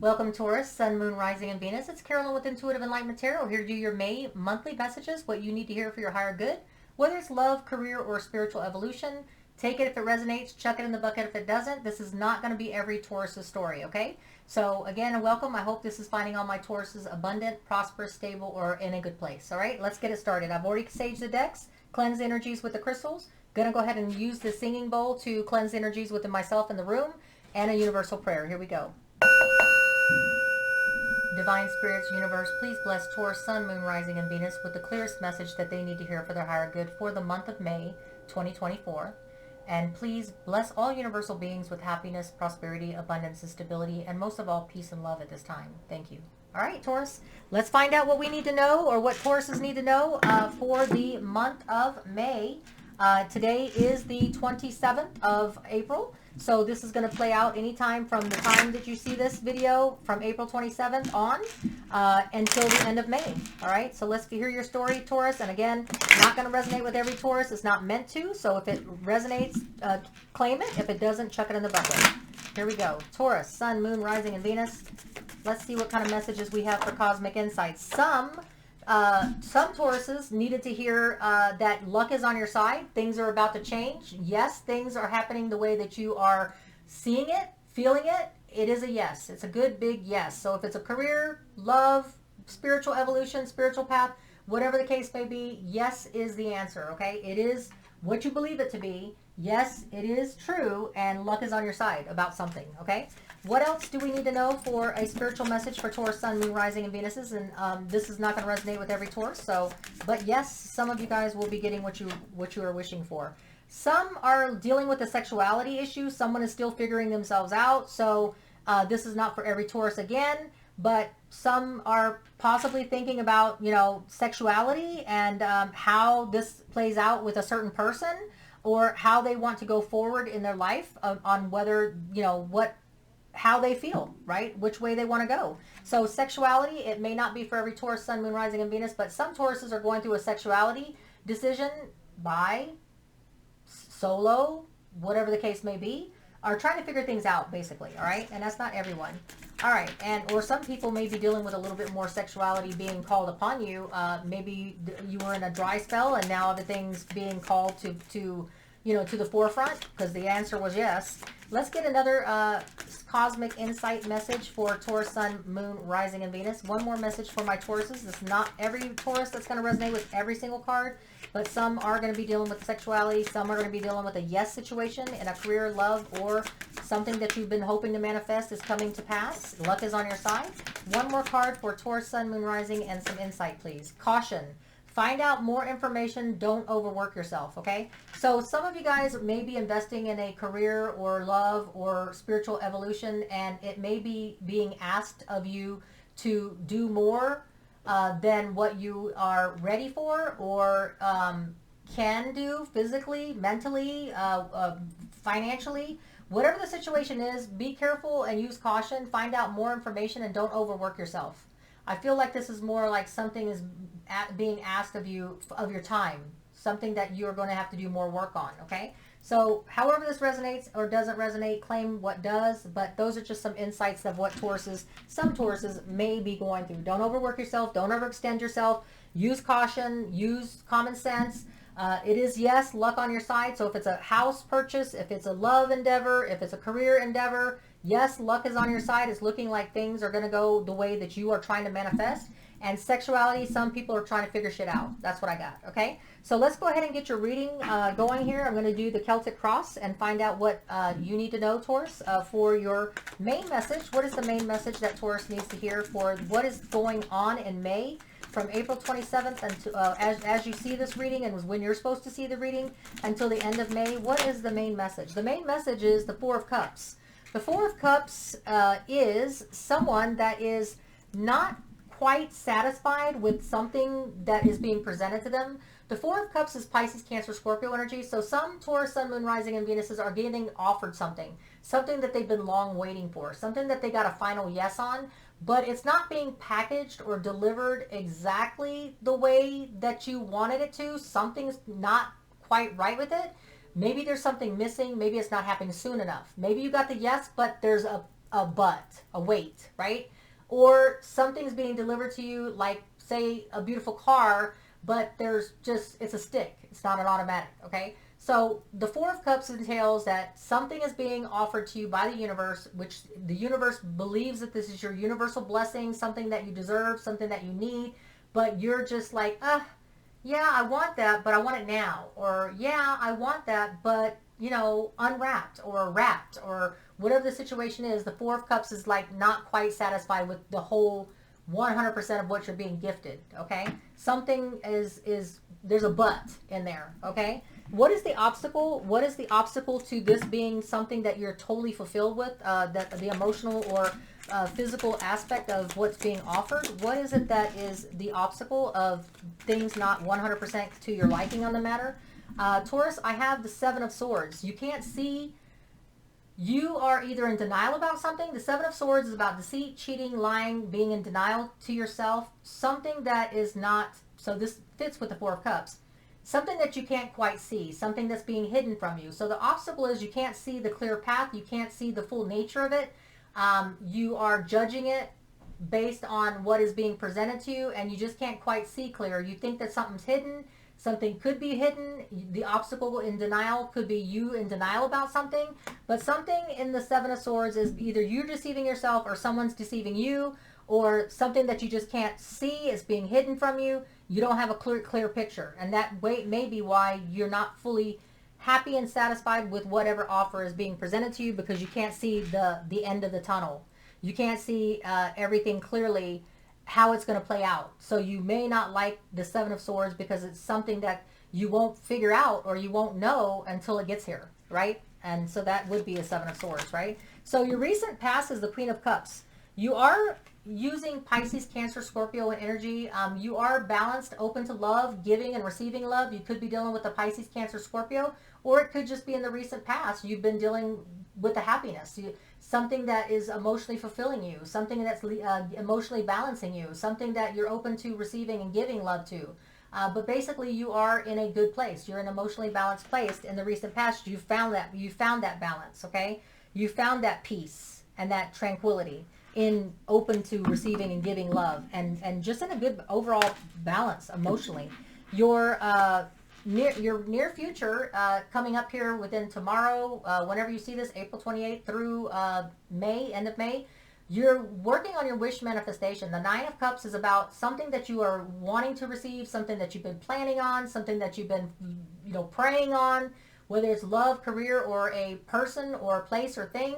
Welcome Taurus, Sun, Moon, Rising, and Venus. It's Carolyn with Intuitive Enlightenment Tarot here to do your May monthly messages, what you need to hear for your higher good. Whether it's love, career, or spiritual evolution, take it if it resonates, chuck it in the bucket if it doesn't. This is not going to be every Taurus's story, okay? So again, welcome. I hope this is finding all my Tauruses abundant, prosperous, stable, or in a good place. All right, let's get it started. I've already saged the decks, cleansed energies with the crystals. Gonna go ahead and use the singing bowl to cleanse energies within myself in the room, and a universal prayer. Here we go. Divine Spirits, Universe, please bless Taurus, Sun, Moon, Rising, and Venus with the clearest message that they need to hear for their higher good for the month of May 2024. And please bless all universal beings with happiness, prosperity, abundance, and stability, and most of all, peace and love at this time. Thank you. All right, Taurus, let's find out what we need to know, or what Tauruses need to know for the month of May. Today is the 27th of April. So this is going to play out anytime from the time that you see this video, from April 27th on until the end of May. All right, so let's hear your story, Taurus. And again, not going to resonate with every Taurus. It's not meant to. So if it resonates, claim it. If it doesn't, chuck it in the bucket. Here we go. Taurus, Sun, Moon, Rising, and Venus. Let's see what kind of messages we have for cosmic insights. Some Tauruses needed to hear that luck is on your side. Things are about to change. Yes, things are happening the way that you are seeing it, feeling it. It is a yes. It's a good, big yes. So if it's a career, love, spiritual evolution, spiritual path, whatever the case may be, yes is the answer, okay? It is what you believe it to be. Yes, it is true, and luck is on your side about something, okay? What else do we need to know for a spiritual message for Taurus, Sun, Moon, Rising, and Venuses? And this is not going to resonate with every Taurus. So, but yes, some of you guys will be getting what you are wishing for. Some are dealing with a sexuality issue. Someone is still figuring themselves out. So this is not for every Taurus again. But some are possibly thinking about, sexuality and how this plays out with a certain person, or how they want to go forward in their life on whether, how they feel, right? Which way they want to go. So sexuality, it may not be for every Taurus, Sun, Moon, Rising, and Venus, but some Tauruses are going through a sexuality decision, by, solo, whatever the case may be, are trying to figure things out, basically, all right? And that's not everyone. All right, or some people may be dealing with a little bit more sexuality being called upon you. Maybe you were in a dry spell, and now everything's being called to the forefront, because the answer was yes. Let's get another cosmic insight message for Taurus, Sun, Moon, Rising, and Venus. One more message for my Tauruses. It's not every Taurus that's going to resonate with every single card, but some are going to be dealing with sexuality. Some are going to be dealing with a yes situation in a career, love, or something that you've been hoping to manifest is coming to pass. Luck is on your side. One more card for Taurus, Sun, Moon, Rising, and some insight, please. Caution. Find out more information. Don't overwork yourself, okay? So some of you guys may be investing in a career or love or spiritual evolution, and it may be being asked of you to do more than what you are ready for, or can do physically, mentally, financially. Whatever the situation is, be careful and use caution. Find out more information and don't overwork yourself. I feel like this is more like something is being asked of you, of your time, something that you're going to have to do more work on, okay? So however this resonates or doesn't resonate, claim what does, but those are just some insights of what some Tauruses may be going through. Don't overwork yourself. Don't overextend yourself. Use caution. Use common sense. It is, yes, luck on your side. So if it's a house purchase, if it's a love endeavor, if it's a career endeavor, yes, luck is on your side. It's looking like things are going to go the way that you are trying to manifest. And sexuality, some people are trying to figure shit out. That's what I got, okay? So let's go ahead and get your reading going here. I'm going to do the Celtic Cross and find out what you need to know, Taurus, for your main message. What is the main message that Taurus needs to hear for what is going on in May? From April 27th until, as you see this reading, and was when you're supposed to see the reading, until the end of May. What is the main message? The main message is the Four of Cups. The Four of Cups is someone that is not quite satisfied with something that is being presented to them. The Four of Cups is Pisces, Cancer, Scorpio energy. So some Taurus, Sun, Moon, Rising, and Venuses are getting offered something that they've been long waiting for, something that they got a final yes on, but it's not being packaged or delivered exactly the way that you wanted it to. Something's not quite right with it. Maybe there's something missing. Maybe it's not happening soon enough. Maybe you got the yes, but there's a a weight, right? Or something's being delivered to you, like say a beautiful car, but it's a stick. It's not an automatic, okay? So the Four of Cups entails that something is being offered to you by the universe, which the universe believes that this is your universal blessing, something that you deserve, something that you need, but you're just like, yeah, I want that, but I want it now. Or, yeah, I want that, but, unwrapped or wrapped or whatever the situation is. The Four of Cups is like not quite satisfied with the whole 100% of what you're being gifted, okay? Something there's a but in there, okay? What is the obstacle? What is the obstacle to this being something that you're totally fulfilled with? That the emotional or physical aspect of what's being offered? What is it that is the obstacle of things not 100% to your liking on the matter? Taurus, I have the Seven of Swords. You can't see. You are either in denial about something. The Seven of Swords is about deceit, cheating, lying, being in denial to yourself. Something that is not, so this fits with the Four of Cups. Something that you can't quite see, something that's being hidden from you. So the obstacle is you can't see the clear path. You can't see the full nature of it. You are judging it based on what is being presented to you, and you just can't quite see clear. You think that something's hidden. Something could be hidden. The obstacle in denial could be you in denial about something. But something in the Seven of Swords is either you deceiving yourself or someone's deceiving you, or something that you just can't see is being hidden from you. You don't have a clear picture. And that may be why you're not fully happy and satisfied with whatever offer is being presented to you, because you can't see the end of the tunnel. You can't see everything clearly, how it's going to play out. So you may not like the Seven of Swords because it's something that you won't figure out or you won't know until it gets here, right? And so that would be a Seven of Swords, right? So your recent past is the Queen of Cups. You are using Pisces, Cancer, Scorpio in energy. You are balanced, open to love, giving and receiving love. You could be dealing with the Pisces, Cancer, Scorpio, or it could just be in the recent past. You've been dealing with the happiness. Something that is emotionally fulfilling you, something that's emotionally balancing you, something that you're open to receiving and giving love to. But basically, you are in a good place. You're in an emotionally balanced place. In the recent past, you found that balance. Okay, you found that peace and that tranquility in open to receiving and giving love, and just in a good overall balance emotionally. Your near future coming up here within tomorrow, whenever you see this, April 28th through May, end of May, you're working on your wish manifestation. The Nine of Cups is about something that you are wanting to receive, something that you've been planning on, something that you've been praying on, whether it's love, career, or a person or place or thing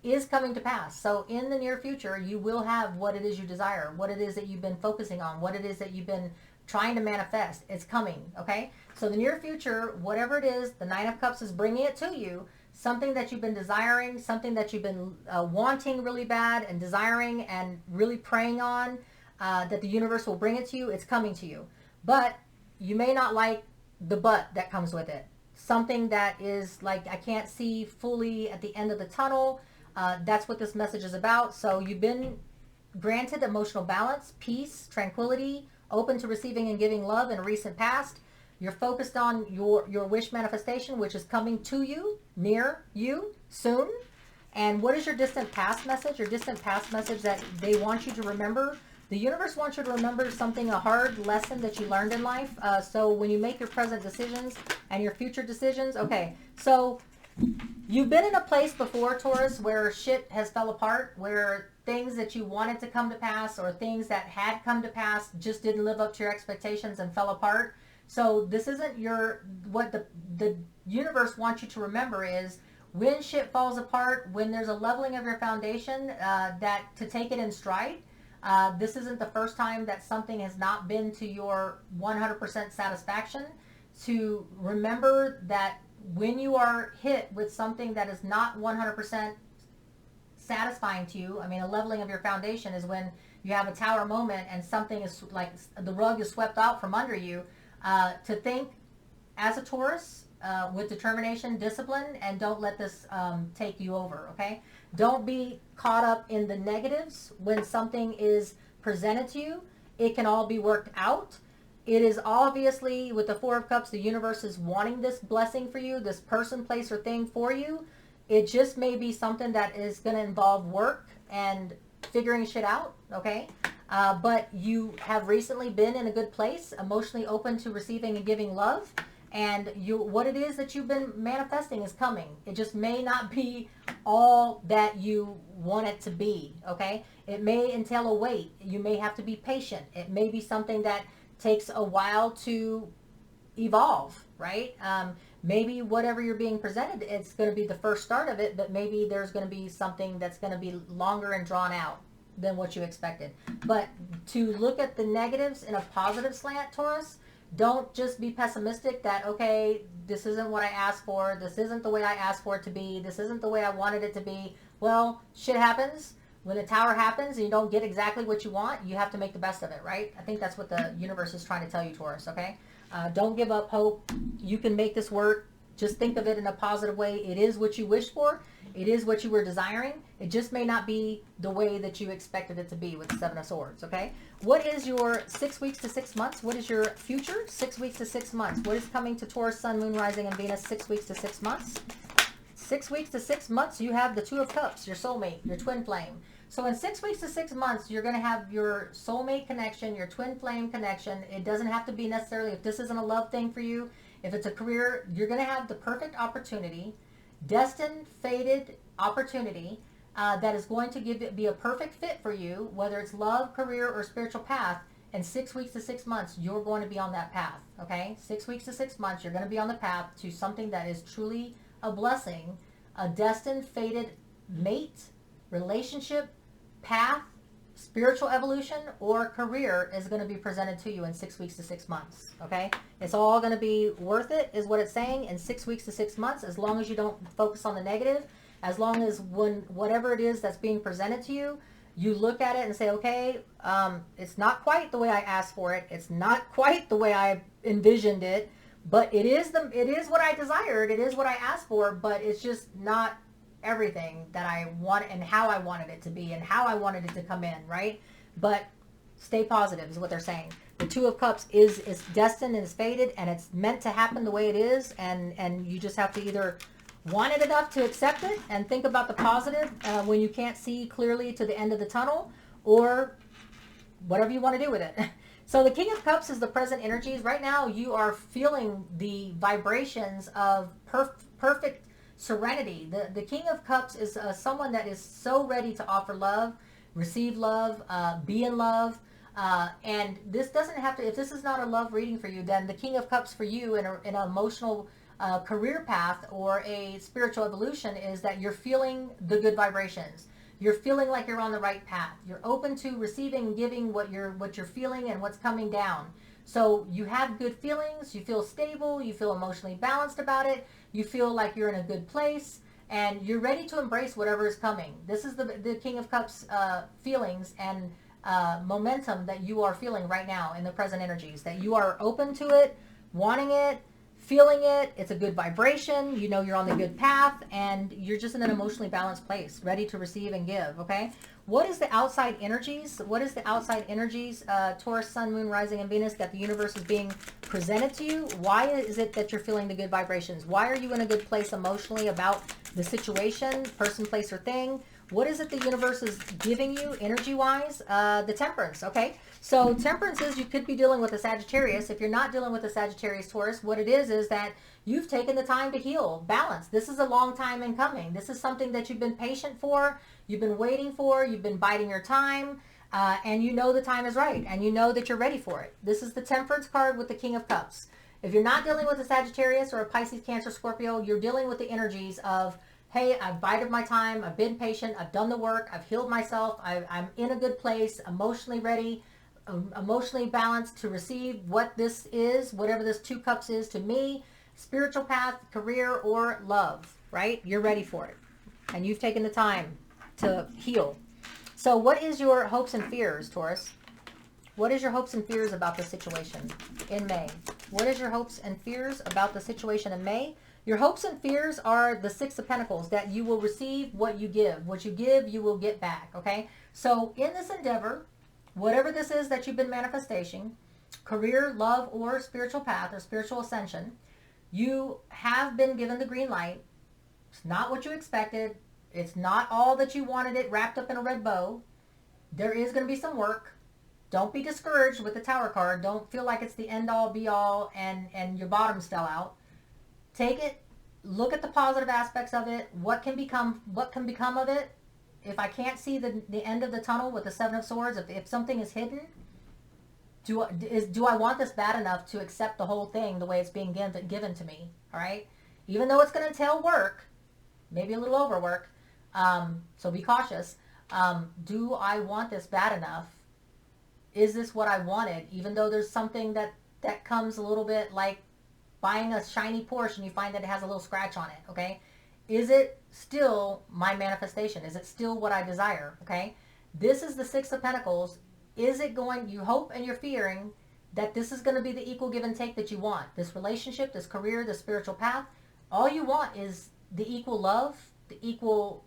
is coming to pass. So in the near future, you will have what it is you desire, what it is that you've been focusing on, what it is that you've been trying to manifest. It's coming, okay? So the near future, whatever it is, the Nine of Cups is bringing it to you, something that you've been desiring, something that you've been wanting really bad and desiring and really praying on, that the universe will bring it to you. It's coming to you. But you may not like the but that comes with it. Something that is like, I can't see fully at the end of the tunnel. That's what this message is about. So you've been granted emotional balance, peace, tranquility, open to receiving and giving love in a recent past. You're focused on your wish manifestation, which is coming to you, near you, soon. And what is your distant past message? Your distant past message that they want you to remember. The universe wants you to remember something, a hard lesson that you learned in life. So when you make your present decisions and your future decisions, okay, so you've been in a place before, Taurus, where shit has fell apart, where things that you wanted to come to pass or things that had come to pass just didn't live up to your expectations and fell apart. So this isn't what the universe wants you to remember is when shit falls apart, when there's a leveling of your foundation, that to take it in stride. This isn't the first time that something has not been to your 100% satisfaction. To remember that when you are hit with something that is not 100% satisfying to you, I mean, a leveling of your foundation is when you have a tower moment and something is like the rug is swept out from under you. To think as a Taurus with determination, discipline, and don't let this take you over, okay? Don't be caught up in the negatives when something is presented to you. It can all be worked out. It is obviously, with the Four of Cups, the universe is wanting this blessing for you, this person, place, or thing for you. It just may be something that is going to involve work and figuring shit out, okay? But you have recently been in a good place, emotionally open to receiving and giving love, and what it is that you've been manifesting is coming. It just may not be all that you want it to be, okay? It may entail a wait. You may have to be patient. It may be something that takes a while to evolve, right? Maybe whatever you're being presented, it's going to be the first start of it, but maybe there's going to be something that's going to be longer and drawn out than what you expected. But to look at the negatives in a positive slant, Taurus, don't just be pessimistic that, okay, this isn't what I asked for, this isn't the way I asked for it to be, this isn't the way I wanted it to be. Well, shit happens. When a tower happens and you don't get exactly what you want, you have to make the best of it, right? I think that's what the universe is trying to tell you, Taurus, okay? Don't give up hope. You can make this work. Just think of it in a positive way. It is what you wished for. It is what you were desiring. It just may not be the way that you expected it to be with the Seven of Swords, okay? What is your 6 weeks to 6 months? What is your future? 6 weeks to 6 months. What is coming to Taurus, Sun, Moon, Rising, and Venus 6 weeks to 6 months? 6 weeks to 6 months, you have the Two of Cups, your soulmate, your twin flame. So in 6 weeks to 6 months, you're going to have your soulmate connection, your twin flame connection. It doesn't have to be necessarily, if this isn't a love thing for you, if it's a career, you're going to have the perfect opportunity, destined, fated opportunity that is going to be a perfect fit for you, whether it's love, career, or spiritual path. In 6 weeks to 6 months, you're going to be on that path, okay? 6 weeks to 6 months, you're going to be on the path to something that is truly a blessing, a destined, fated mate, relationship, path, spiritual evolution, or career is going to be presented to you in 6 weeks to 6 months, okay? It's all going to be worth it, is what it's saying, in 6 weeks to 6 months, as long as you don't focus on the negative, as long as whatever it is that's being presented to you, you look at it and say, okay, it's not quite the way I asked for it, it's not quite the way I envisioned it, but it is what I desired, it is what I asked for, but it's just not everything that I want and how I wanted it to be and how I wanted it to come in, right? But stay positive is what they're saying. The Two of Cups is destined and is fated, and it's meant to happen the way it is, and you just have to either want it enough to accept it and think about the positive when you can't see clearly to the end of the tunnel, or whatever you want to do with it. So the King of Cups is the present energies. Right now you are feeling the vibrations of perfect serenity. The King of Cups is someone that is so ready to offer love, receive love, be in love. And this doesn't have to, if this is not a love reading for you, then the King of Cups for you in an emotional career path or a spiritual evolution is that you're feeling the good vibrations. You're feeling like you're on the right path. You're open to receiving and giving what you're feeling and what's coming down. So you have good feelings, you feel stable, you feel emotionally balanced about it, you feel like you're in a good place, and you're ready to embrace whatever is coming. This is the King of Cups feelings and momentum that you are feeling right now in the present energies, that you are open to it, wanting it, feeling it, it's a good vibration, you know you're on the good path, and you're just in an emotionally balanced place, ready to receive and give, okay? What is the outside energies? What is the outside energies, Taurus, Sun, Moon, Rising, and Venus, that the universe is being presented to you? Why is it that you're feeling the good vibrations? Why are you in a good place emotionally about the situation, person, place, or thing? What is it the universe is giving you energy-wise? The Temperance, okay? So Temperance is, you could be dealing with a Sagittarius. If you're not dealing with a Sagittarius, Taurus, what it is that you've taken the time to heal, balance. This is a long time in coming. This is something that you've been patient for, you've been waiting for, you've been biding your time, and you know the time is right, and you know that you're ready for it. This is the Temperance card with the King of Cups. If you're not dealing with a Sagittarius or a Pisces, Cancer, Scorpio, you're dealing with the energies of, hey, I've bided my time, I've been patient, I've done the work, I've healed myself, I'm in a good place, emotionally ready, emotionally balanced to receive what this is, whatever this Two Cups is to me, spiritual path, career, or love, right? You're ready for it. And you've taken the time to heal. So what is your hopes and fears, Taurus? What is your hopes and fears about the situation in May? What is your hopes and fears about the situation in May? Your hopes and fears are the Six of Pentacles, that you will receive what you give. What you give, you will get back, okay? So in this endeavor, whatever this is that you've been manifesting, career, love, or spiritual path or spiritual ascension, you have been given the green light It's not what you expected. It's not all that you wanted it wrapped up in a red bow. There is going to be some work. Don't be discouraged with the Tower card. Don't feel like it's the end all be all and your bottoms fell out. Take it, look at the positive aspects of it. What can become of it? If I can't see the end of the tunnel with the Seven of Swords, if something is hidden, do I want this bad enough to accept the whole thing the way it's being given to me? All right, even though it's going to entail work, maybe a little overwork, so be cautious. Do I want this bad enough? Is this what I wanted? Even though there's something that comes a little bit like buying a shiny Porsche and you find that it has a little scratch on it, okay? Is it still my manifestation? Is it still what I desire, okay? This is the Six of Pentacles. Is it going, you hope and you're fearing that this is going to be the equal give and take that you want. This relationship, this career, this spiritual path. All you want is the equal love, the equal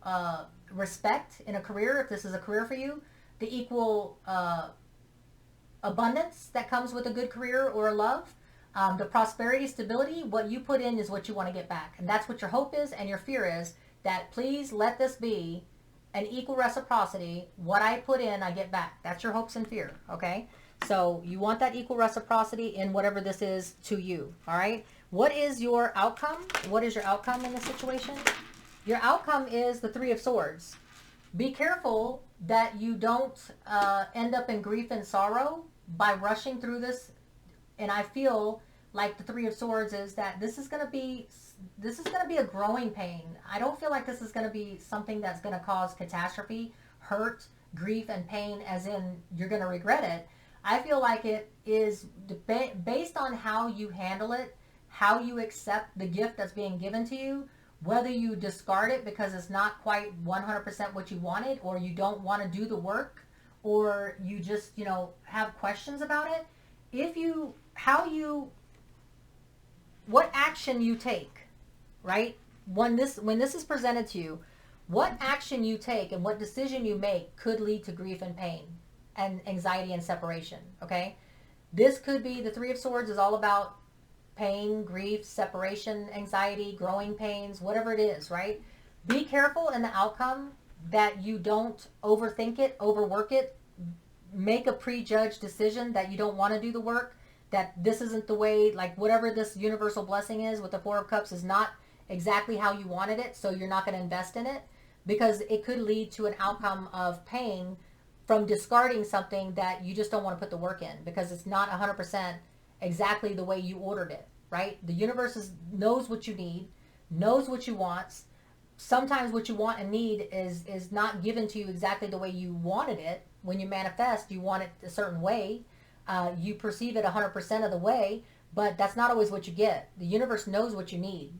respect in a career, if this is a career for you, the equal abundance that comes with a good career or a love, the prosperity, stability. What you put in is what you want to get back. And that's what your hope is and your fear is, that please let this be an equal reciprocity. What I put in, I get back. That's your hopes and fear, okay? So you want that equal reciprocity in whatever this is to you, all right? What is your outcome? What is your outcome in this situation? Your outcome is the Three of Swords. Be careful that you don't end up in grief and sorrow by rushing through this. And I feel like the Three of Swords is that this is going to be a growing pain. I don't feel like this is going to be something that's going to cause catastrophe, hurt, grief, and pain, as in you're going to regret it. I feel like it is based on how you handle it, how you accept the gift that's being given to you, whether you discard it because it's not quite 100% what you wanted, or you don't want to do the work, or you just, have questions about it. What action you take, right? When this is presented to you, what action you take and what decision you make could lead to grief and pain and anxiety and separation, okay? This could be, the Three of Swords is all about pain, grief, separation, anxiety, growing pains, whatever it is, right? Be careful in the outcome that you don't overthink it, overwork it, make a prejudged decision that you don't want to do the work, that this isn't the way, like whatever this universal blessing is with the Four of Cups is not exactly how you wanted it, so you're not going to invest in it, because it could lead to an outcome of pain from discarding something that you just don't want to put the work in because it's not 100% exactly the way you ordered it, right? The universe knows what you need, knows what you want. Sometimes what you want and need is not given to you exactly the way you wanted it. When you manifest, you want it a certain way. You perceive it 100% of the way, but that's not always what you get. The universe knows what you need.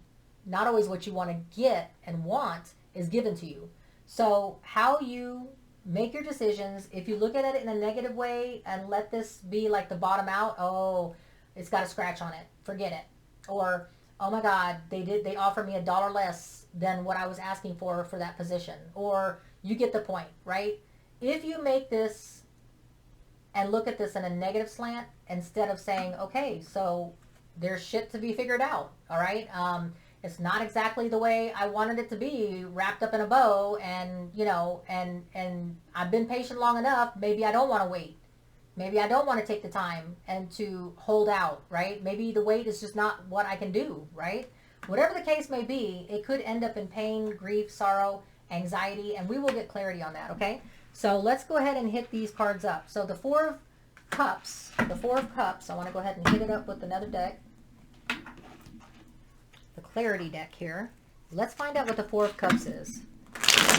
Not always what you want to get and want is given to you. So how you make your decisions, if you look at it in a negative way and let this be like the bottom out, oh, it's got a scratch on it, forget it. Or, oh my God, they offered me $1 less than what I was asking for that position. Or you get the point, right? If you make this and look at this in a negative slant, instead of saying, okay, so there's shit to be figured out, all right? It's not exactly the way I wanted it to be, wrapped up in a bow, and, and I've been patient long enough. Maybe I don't want to wait. Maybe I don't want to take the time and to hold out, right? Maybe the wait is just not what I can do, right? Whatever the case may be, it could end up in pain, grief, sorrow, anxiety, and we will get clarity on that, okay? So let's go ahead and hit these cards up. So the Four of Cups, I want to go ahead and hit it up with another deck. The Clarity deck here. Let's find out what the Four of Cups is.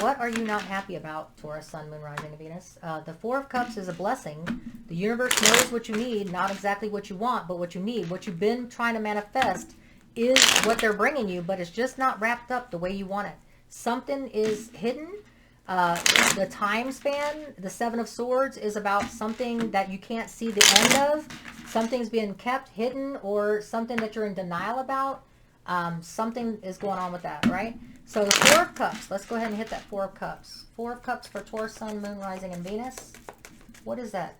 What are you not happy about, Taurus, Sun, Moon, Rising, and Venus? The Four of Cups is a blessing. The universe knows what you need, not exactly what you want, but what you need. What you've been trying to manifest is what they're bringing you, but it's just not wrapped up the way you want it. Something is hidden. The time span, the Seven of Swords, is about something that you can't see the end of. Something's being kept hidden, or something that you're in denial about. Something is going on with that, right? So the Four of Cups, let's go ahead and hit that Four of Cups. Four of Cups for Taurus, Sun, Moon, Rising, and Venus. What is that?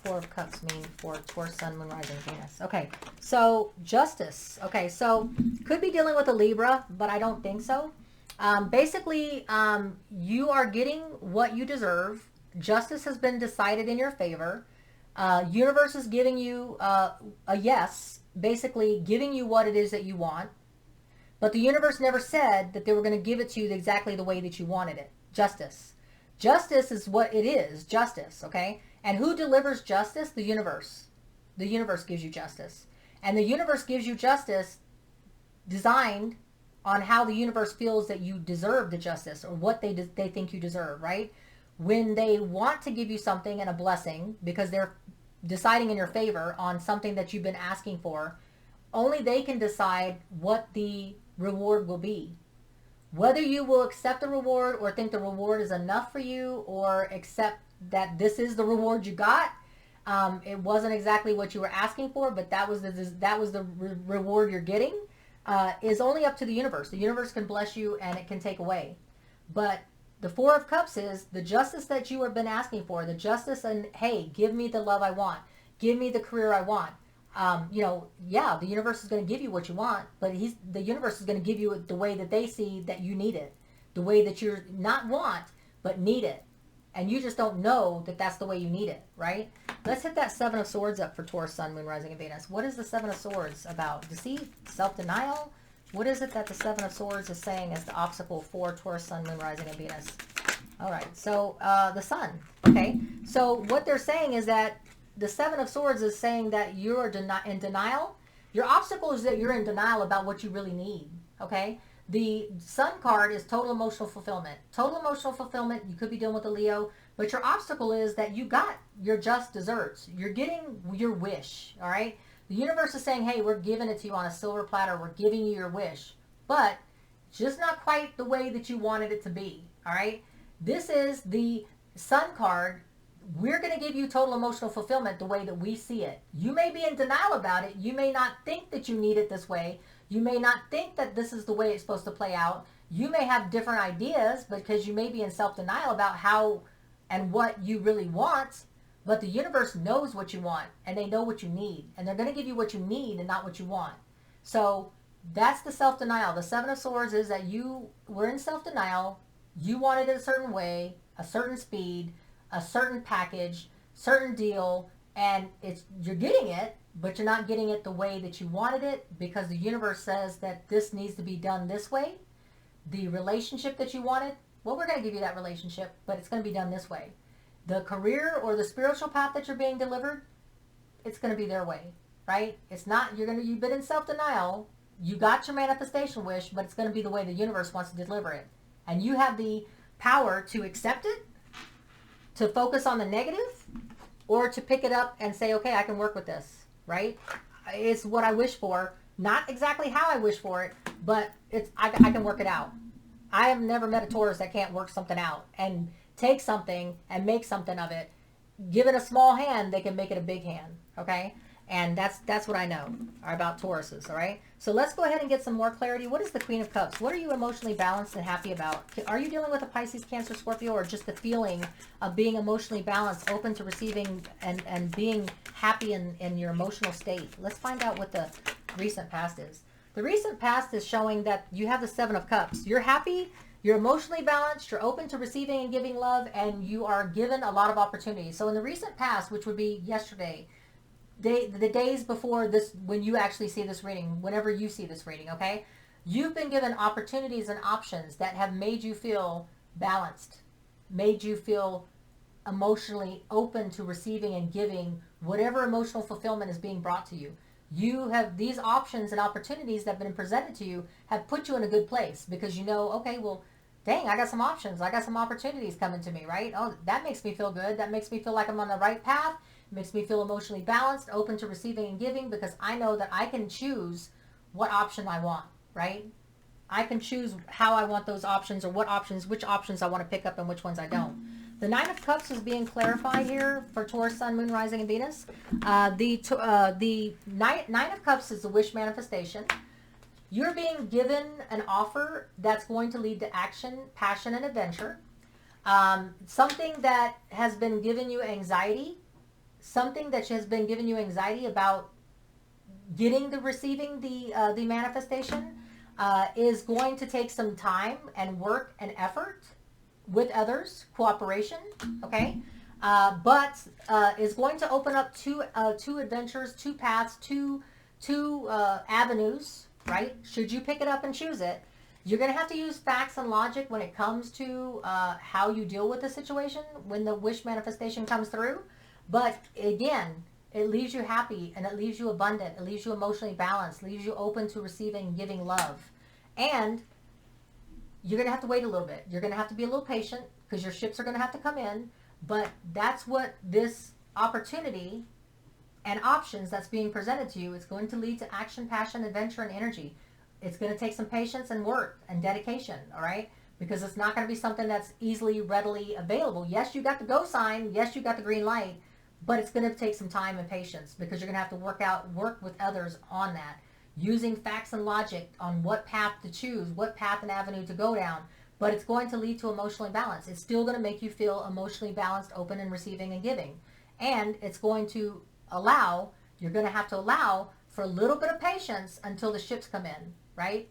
Four of Cups mean for Taurus, Sun, Moon, Rising, Venus? Okay, so Justice. Okay, so could be dealing with a Libra, but I don't think so. Basically, you are getting what you deserve. Justice has been decided in your favor. Universe is giving you a yes, basically giving you what it is that you want. But the universe never said that they were going to give it to you exactly the way that you wanted it. Justice. Justice is what it is. Justice, okay? And who delivers justice? The universe. The universe gives you justice. And the universe gives you justice designed on how the universe feels that you deserve the justice, or what they think you deserve, right? When they want to give you something and a blessing because they're deciding in your favor on something that you've been asking for, only they can decide what the reward will be. Whether you will accept the reward or think the reward is enough for you, or accept that this is the reward you got, it wasn't exactly what you were asking for, but that was the reward you're getting, is only up to the universe. The universe can bless you and it can take away. But the Four of Cups is the justice that you have been asking for, the justice, and hey, give me the love I want, give me the career I want. The universe is going to give you what you want, but the universe is going to give you it the way that they see that you need it, the way that you're not want, but need it. And you just don't know that that's the way you need it, right? Let's hit that Seven of Swords up for Taurus, Sun, Moon, Rising, and Venus. What is the Seven of Swords about? Deceit? Self-denial? What is it that the Seven of Swords is saying as the obstacle for Taurus, Sun, Moon, Rising, and Venus? All right, so the Sun, okay? So what they're saying is that the Seven of Swords is saying that you are in denial. Your obstacle is that you're in denial about what you really need, okay? The Sun card is total emotional fulfillment. Total emotional fulfillment, you could be dealing with a Leo, but your obstacle is that you got your just desserts. You're getting your wish, all right? The universe is saying, hey, we're giving it to you on a silver platter. We're giving you your wish, but just not quite the way that you wanted it to be, all right? This is the Sun card. We're going to give you total emotional fulfillment the way that we see it. You may be in denial about it. You may not think that you need it this way. You may not think that this is the way it's supposed to play out. You may have different ideas because you may be in self-denial about how and what you really want, but the universe knows what you want and they know what you need, and they're going to give you what you need and not what you want. So that's the self-denial. The Seven of Swords is that you were in self-denial. You wanted it a certain way, a certain speed, a certain package, certain deal, and you're getting it, but you're not getting it the way that you wanted it because the universe says that this needs to be done this way. The relationship that you wanted, well, we're going to give you that relationship, but it's going to be done this way. The career or the spiritual path that you're being delivered, it's going to be their way, right? It's not, you've been in self-denial, you got your manifestation wish, but it's going to be the way the universe wants to deliver it. And you have the power to accept it, to focus on the negative, or to pick it up and say, okay, I can work with this, right? It's what I wish for. Not exactly how I wish for it, but I can work it out. I have never met a Taurus that can't work something out and take something and make something of it. Give it a small hand, they can make it a big hand, okay? And that's what I know about Tauruses, all right? So let's go ahead and get some more clarity. What is the Queen of Cups? What are you emotionally balanced and happy about? Are you dealing with a Pisces, Cancer, Scorpio, or just the feeling of being emotionally balanced, open to receiving and being happy in your emotional state? Let's find out what the recent past is. The recent past is showing that you have the Seven of Cups. You're happy, you're emotionally balanced, you're open to receiving and giving love, and you are given a lot of opportunities. So in the recent past, which would be yesterday, the days before this, when you actually see this reading, whenever you see this reading, okay, you've been given opportunities and options that have made you feel balanced, made you feel emotionally open to receiving and giving whatever emotional fulfillment is being brought to you. You have these options and opportunities that have been presented to you have put you in a good place because you know, okay, well, dang, I got some options. I got some opportunities coming to me, right? Oh, that makes me feel good. That makes me feel like I'm on the right path. It makes me feel emotionally balanced, open to receiving and giving because I know that I can choose what option I want, right? I can choose how I want those options or which options I want to pick up and which ones I don't. The Nine of Cups is being clarified here for Taurus, Sun, Moon, Rising, and Venus. The Nine of Cups is the wish manifestation. You're being given an offer that's going to lead to action, passion, and adventure. Something that has been giving you anxiety, something that has been giving you anxiety about receiving the manifestation is going to take some time and work and effort with others, cooperation, okay? But is going to open up two adventures, two paths, two avenues, right? Should you pick it up and choose it, you're going to have to use facts and logic when it comes to how you deal with the situation when the wish manifestation comes through. But again, it leaves you happy and it leaves you abundant. It leaves you emotionally balanced, leaves you open to receiving and giving love. And you're going to have to wait a little bit. You're going to have to be a little patient because your ships are going to have to come in. But that's what this opportunity and options that's being presented to you is going to lead to action, passion, adventure, and energy. It's going to take some patience and work and dedication, all right? Because it's not going to be something that's easily, readily available. Yes, you got the go sign. Yes, you got the green light. But it's going to take some time and patience because you're going to have to work with others on that, using facts and logic on what path to choose, what path and avenue to go down. But it's going to lead to emotional balance. It's still going to make you feel emotionally balanced, open, and receiving and giving. And it's going to you're going to have to allow for a little bit of patience until the ships come in, right?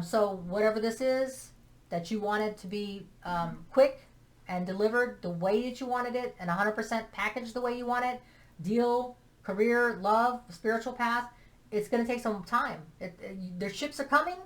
So whatever this is that you wanted to be quick and delivered the way that you wanted it and 100% packaged the way you want it, deal, career, love, spiritual path, it's going to take some time. Their ships are coming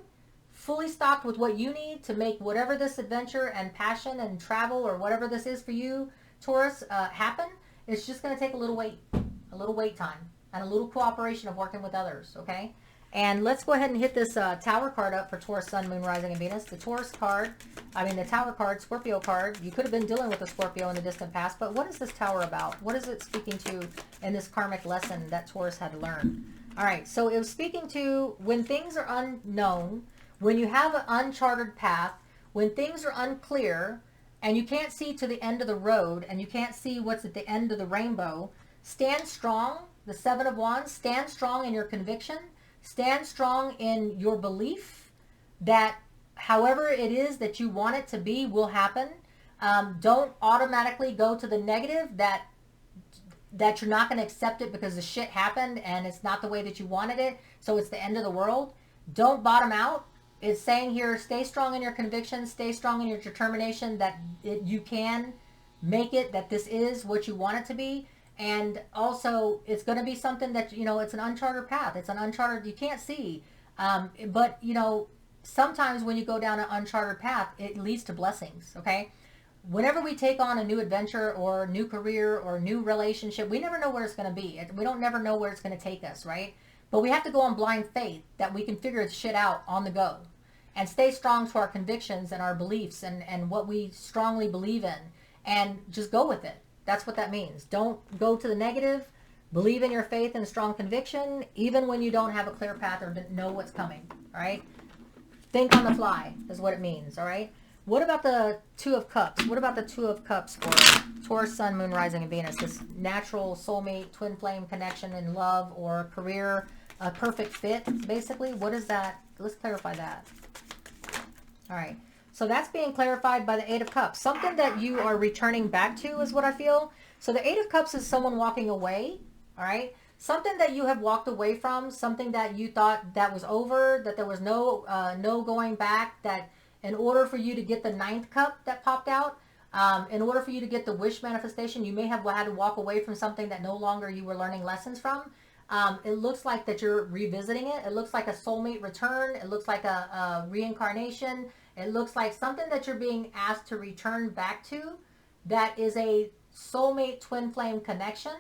fully stocked with what you need to make whatever this adventure and passion and travel or whatever this is for you, Taurus, happen. It's just going to take a little wait time and a little cooperation of working with others, okay? And let's go ahead and hit this Tower card up for Taurus, Sun, Moon, Rising, and Venus. The the Tower card, Scorpio card. You could have been dealing with a Scorpio in the distant past, but what is this Tower about? What is it speaking to in this karmic lesson that Taurus had to learn? All right, so it was speaking to when things are unknown, when you have an uncharted path, when things are unclear, and you can't see to the end of the road, and you can't see what's at the end of the rainbow, stand strong. The Seven of Wands, stand strong in your conviction. Stand strong in your belief that however it is that you want it to be will happen. Don't automatically go to the negative that you're not going to accept it because the shit happened and it's not the way that you wanted it, so it's the end of the world. Don't bottom out. It's saying here, stay strong in your conviction, stay strong in your determination that you can make it, that this is what you want it to be. And also, it's going to be something that, it's an uncharted path. It's an uncharted, you can't see. But, sometimes when you go down an uncharted path, it leads to blessings, okay? Whenever we take on a new adventure or new career or new relationship, we never know where it's going to be. We don't never know where it's going to take us, right? But we have to go on blind faith that we can figure this shit out on the go. And stay strong to our convictions and our beliefs and what we strongly believe in. And just go with it. That's what that means. Don't go to the negative. Believe in your faith and strong conviction, even when you don't have a clear path or know what's coming. All right? Think on the fly is what it means. All right? What about the Two of Cups? What about the Two of Cups for Taurus, Sun, Moon, Rising, and Venus? This natural soulmate, twin flame connection in love or career, a perfect fit, basically. What is that? Let's clarify that. All right. So that's being clarified by the Eight of Cups. Something that you are returning back to is what I feel. So the Eight of Cups is someone walking away, all right? Something that you have walked away from, something that you thought that was over, that there was no going back, that in order for you to get the Ninth Cup that popped out, in order for you to get the wish manifestation, you may have had to walk away from something that no longer you were learning lessons from. It looks like that you're revisiting it. It looks like a soulmate return. It looks like a reincarnation. It looks like something that you're being asked to return back to that is a soulmate twin flame connection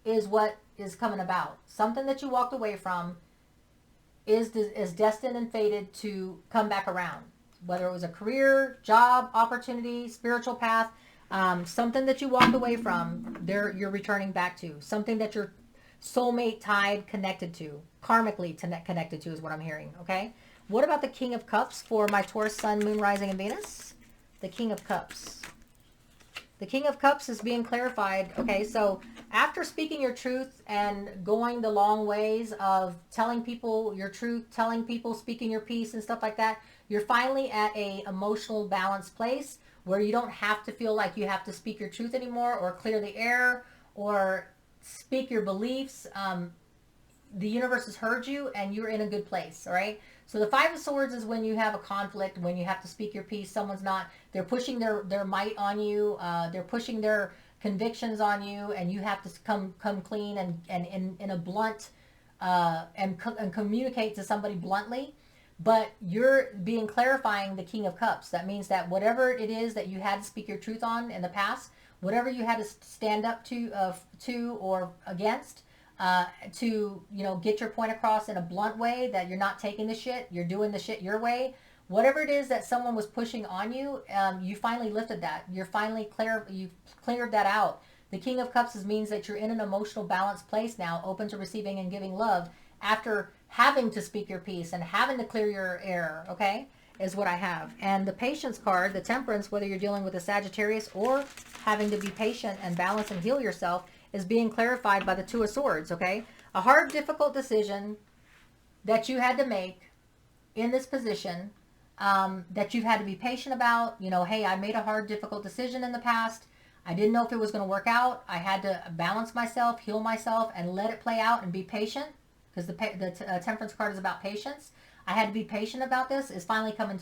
is what is coming about. Something that you walked away from is destined and fated to come back around. Whether it was a career, job, opportunity, spiritual path, something that you walked away from, you're returning back to. Something that you're soulmate tied, connected to. Karmically connected to is what I'm hearing, okay? What about the King of Cups for my Taurus, Sun, Moon, Rising, and Venus? The King of Cups. The King of Cups is being clarified. Okay, so after speaking your truth and going the long ways of telling people your truth, telling people, speaking your piece and stuff like that, you're finally at a emotional balanced place where you don't have to feel like you have to speak your truth anymore or clear the air or speak your beliefs, the universe has heard you and you're in a good place. All right. So the Five of Swords is when you have a conflict, when you have to speak your piece. Someone's not, they're pushing their might on you. They're pushing their convictions on you, and you have to come clean and in a blunt, and communicate to somebody bluntly. But you're being clarifying the King of Cups. That means that whatever it is that you had to speak your truth on in the past, whatever you had to stand up to or against, to get your point across in a blunt way, that you're not taking the shit, you're doing the shit your way. Whatever it is that someone was pushing on you, you finally lifted that. You're finally you've cleared that out. The King of Cups means that you're in an emotional balanced place now, open to receiving and giving love after having to speak your piece and having to clear your air. Okay, is what I have. And the Patience card, the Temperance, whether you're dealing with a Sagittarius or having to be patient and balance and heal yourself, is being clarified by the Two of Swords. Okay, a hard, difficult decision that you had to make in this position, that you've had to be patient about. Hey, I made a hard, difficult decision in the past. I didn't know if it was going to work out. I had to balance myself, heal myself, and let it play out and be patient, because the Temperance card is about patience. I had to be patient about this, is finally coming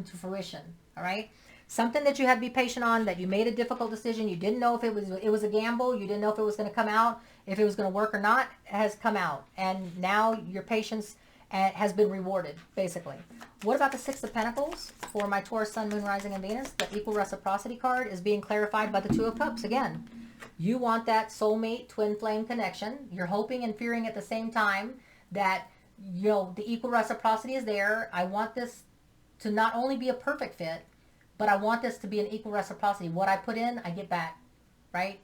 to fruition. All right. Something that you had to be patient on, that you made a difficult decision. You didn't know if it was a gamble. You didn't know if it was going to come out, if it was going to work or not, has come out. And now your patience has been rewarded, basically. What about the Six of Pentacles for my Taurus, Sun, Moon, Rising, and Venus? The Equal Reciprocity card is being clarified by the Two of Cups. Again, you want that soulmate twin flame connection. You're hoping and fearing at the same time that the equal reciprocity is there. I want this to not only be a perfect fit, but I want this to be an equal reciprocity. What I put in, I get back, right?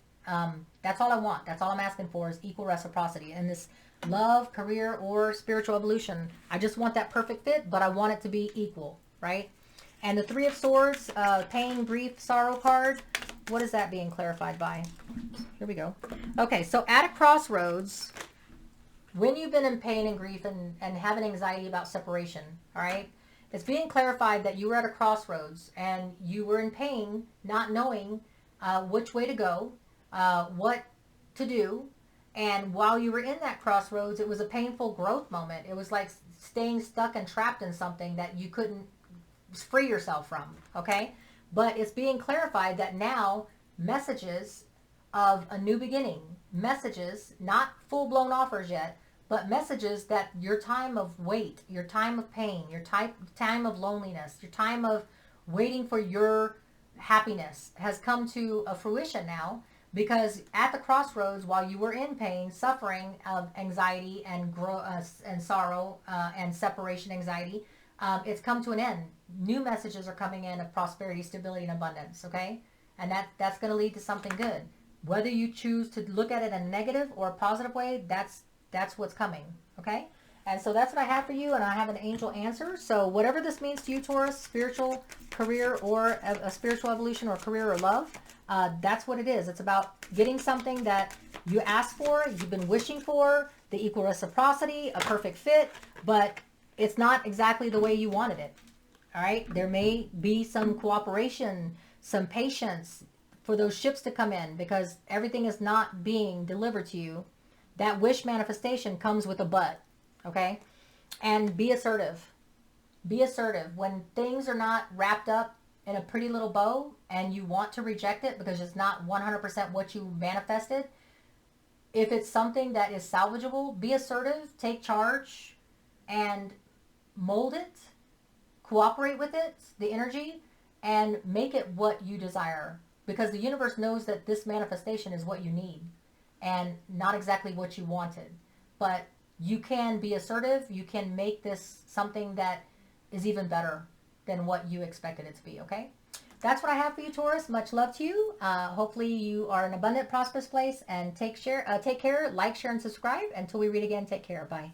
That's all I want. That's all I'm asking for, is equal reciprocity in this love, career, or spiritual evolution. I just want that perfect fit, but I want it to be equal, right? And the Three of Swords, pain, grief, sorrow card. What is that being clarified by? Here we go. Okay, so at a crossroads, when you've been in pain and grief and having anxiety about separation, all right? It's being clarified that you were at a crossroads and you were in pain, not knowing which way to go, what to do. And while you were in that crossroads, it was a painful growth moment. It was like staying stuck and trapped in something that you couldn't free yourself from, okay? But it's being clarified that now messages of a new beginning, messages, not full-blown offers yet, but messages that your time of wait, your time of pain, your time of loneliness, your time of waiting for your happiness has come to a fruition now, because at the crossroads, while you were in pain, suffering of anxiety and sorrow and separation anxiety, it's come to an end. New messages are coming in of prosperity, stability, and abundance, okay? And that's going to lead to something good. Whether you choose to look at it in a negative or a positive way, that's what's coming, okay? And so that's what I have for you, and I have an angel answer. So whatever this means to you, Taurus, spiritual, career, or a spiritual evolution, or career or love, that's what it is. It's about getting something that you asked for, you've been wishing for, the equal reciprocity, a perfect fit, but it's not exactly the way you wanted it, all right? There may be some cooperation, some patience for those ships to come in, because everything is not being delivered to you. That wish manifestation comes with a but, okay? And be assertive. Be assertive. When things are not wrapped up in a pretty little bow and you want to reject it because it's not 100% what you manifested, if it's something that is salvageable, be assertive, take charge, and mold it, cooperate with it, the energy, and make it what you desire. Because the universe knows that this manifestation is what you need and not exactly what you wanted. But you can be assertive. You can make this something that is even better than what you expected it to be, okay? That's what I have for you, Taurus. Much love to you. Hopefully you are in an abundant, prosperous place, and take care, like, share, and subscribe. Until we read again, take care. Bye.